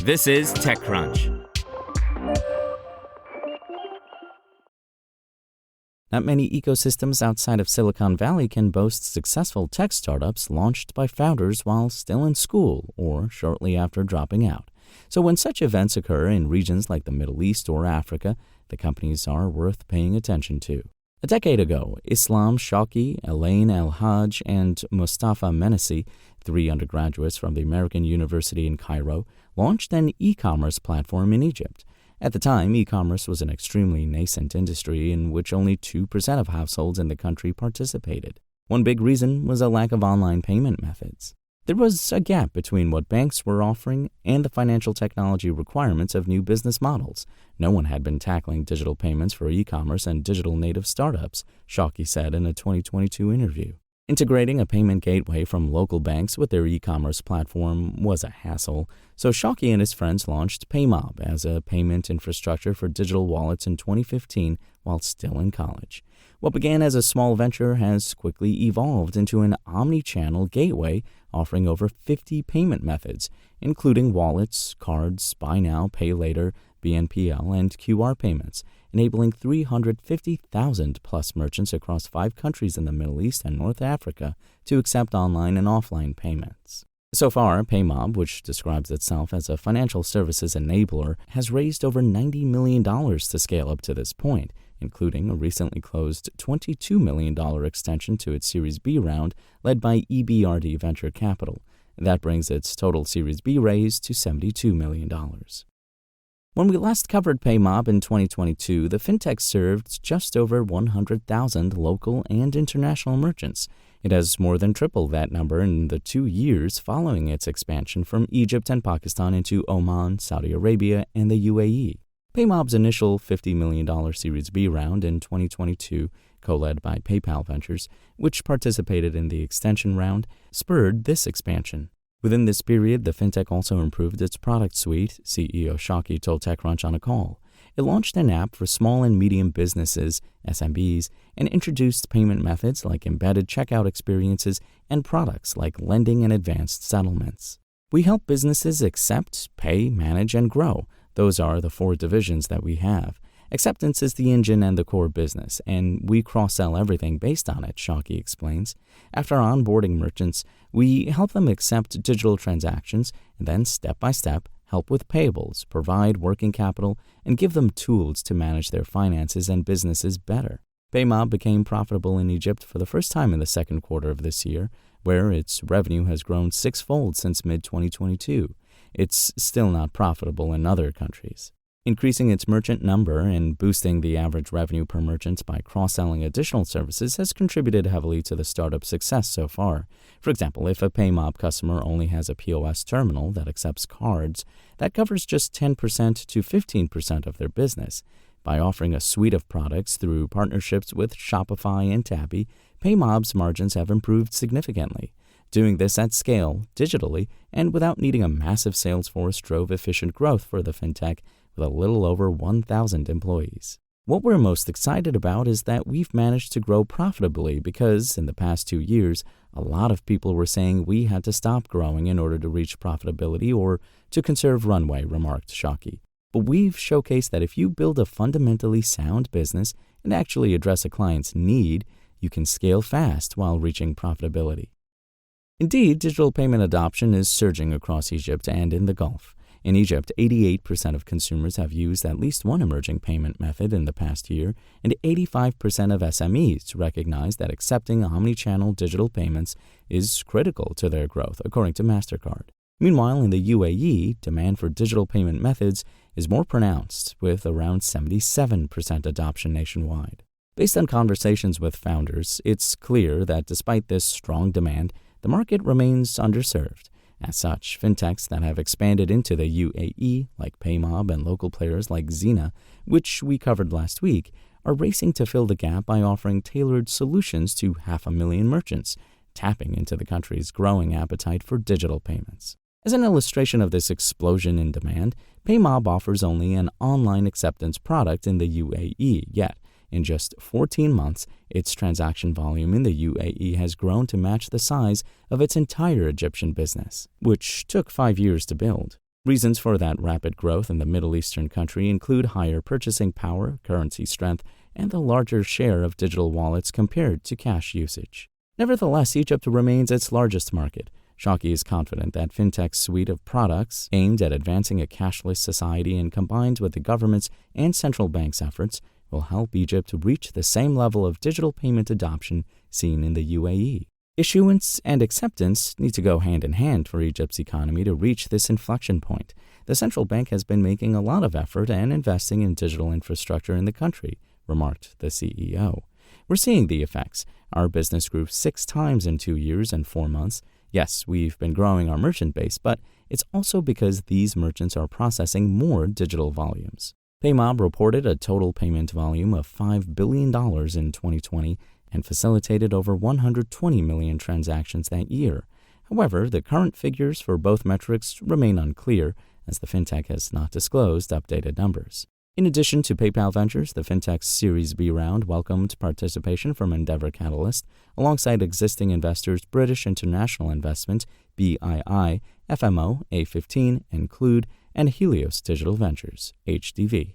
This is TechCrunch. Not many ecosystems outside of Silicon Valley can boast successful tech startups launched by founders while still in school or shortly after dropping out. So when such events occur in regions like the Middle East or Africa, the companies are worth paying attention to. A decade ago, Islam Shawki, Elaine El-Hajj, and Mustafa Menesi, 3 undergraduates from the American University in Cairo, launched an e-commerce platform in Egypt. At the time, e-commerce was an extremely nascent industry in which only 2% of households in the country participated. One big reason was a lack of online payment methods. There was a gap between what banks were offering and the financial technology requirements of new business models. No one had been tackling digital payments for e-commerce and digital native startups, Shawki said in a 2022 interview. Integrating a payment gateway from local banks with their e-commerce platform was a hassle, so Shawki and his friends launched Paymob as a payment infrastructure for digital wallets in 2015 while still in college. What began as a small venture has quickly evolved into an omni-channel gateway offering over 50 payment methods, including wallets, cards, buy now, pay later, BNPL, and QR payments, enabling 350,000 plus merchants across 5 countries in the Middle East and North Africa to accept online and offline payments. So far, Paymob, which describes itself as a financial services enabler, has raised over $90 million to scale up to this point, including a recently closed $22 million extension to its Series B round led by EBRD Venture Capital. That brings its total Series B raise to $72 million. When we last covered Paymob in 2022, the fintech served just over 100,000 local and international merchants. It has more than tripled that number in the 2 years following its expansion from Egypt and Pakistan into Oman, Saudi Arabia, and the UAE. Paymob's initial $50 million Series B round in 2022, co-led by PayPal Ventures, which participated in the extension round, spurred this expansion. Within this period, the fintech also improved its product suite, CEO Shawki told TechCrunch on a call. It launched an app for small and medium businesses, SMBs, and introduced payment methods like embedded checkout experiences and products like lending and advanced settlements. We help businesses accept, pay, manage, and grow. Those are the 4 divisions that we have. Acceptance is the engine and the core business, and we cross-sell everything based on it, Shawki explains. After onboarding merchants, we help them accept digital transactions and then, step by step, help with payables, provide working capital, and give them tools to manage their finances and businesses better. Paymob became profitable in Egypt for the first time in the second quarter of this year, where its revenue has grown 6-fold since mid-2022. It's still not profitable in other countries. Increasing its merchant number and boosting the average revenue per merchant by cross-selling additional services has contributed heavily to the startup's success so far. For example, if a Paymob customer only has a POS terminal that accepts cards, that covers just 10% to 15% of their business. By offering a suite of products through partnerships with Shopify and Tabby, Paymob's margins have improved significantly. Doing this at scale, digitally, and without needing a massive sales force drove efficient growth for the fintech with a little over 1,000 employees. What we're most excited about is that we've managed to grow profitably because, in the past 2 years, a lot of people were saying we had to stop growing in order to reach profitability or to conserve runway, remarked Shawki. But we've showcased that if you build a fundamentally sound business and actually address a client's need, you can scale fast while reaching profitability. Indeed, digital payment adoption is surging across Egypt and in the Gulf. In Egypt, 88% of consumers have used at least one emerging payment method in the past year, and 85% of SMEs recognize that accepting omni-channel digital payments is critical to their growth, according to MasterCard. Meanwhile, in the UAE, demand for digital payment methods is more pronounced, with around 77% adoption nationwide. Based on conversations with founders, it's clear that despite this strong demand, the market remains underserved. As such, fintechs that have expanded into the UAE, like Paymob and local players like Zina, which we covered last week, are racing to fill the gap by offering tailored solutions to 500,000 merchants, tapping into the country's growing appetite for digital payments. As an illustration of this explosion in demand, Paymob offers only an online acceptance product in the UAE, yet in just 14 months, its transaction volume in the UAE has grown to match the size of its entire Egyptian business, which took 5 years to build. Reasons for that rapid growth in the Middle Eastern country include higher purchasing power, currency strength, and the larger share of digital wallets compared to cash usage. Nevertheless, Egypt remains its largest market. Shawky is confident that fintech's suite of products aimed at advancing a cashless society and combined with the government's and central bank's efforts will help Egypt reach the same level of digital payment adoption seen in the UAE. Issuance and acceptance need to go hand in hand for Egypt's economy to reach this inflection point. The central bank has been making a lot of effort and investing in digital infrastructure in the country, remarked the CEO. We're seeing the effects. Our business grew 6 times in 2 years and 4 months. Yes, we've been growing our merchant base, but it's also because these merchants are processing more digital volumes. Paymob reported a total payment volume of $5 billion in 2020 and facilitated over 120 million transactions that year. However, the current figures for both metrics remain unclear, as the fintech has not disclosed updated numbers. In addition to PayPal Ventures, the fintech's Series B round welcomed participation from Endeavor Catalyst, alongside existing investors British International Investment, BII, FMO, A15, Include, and Helios Digital Ventures, HDV.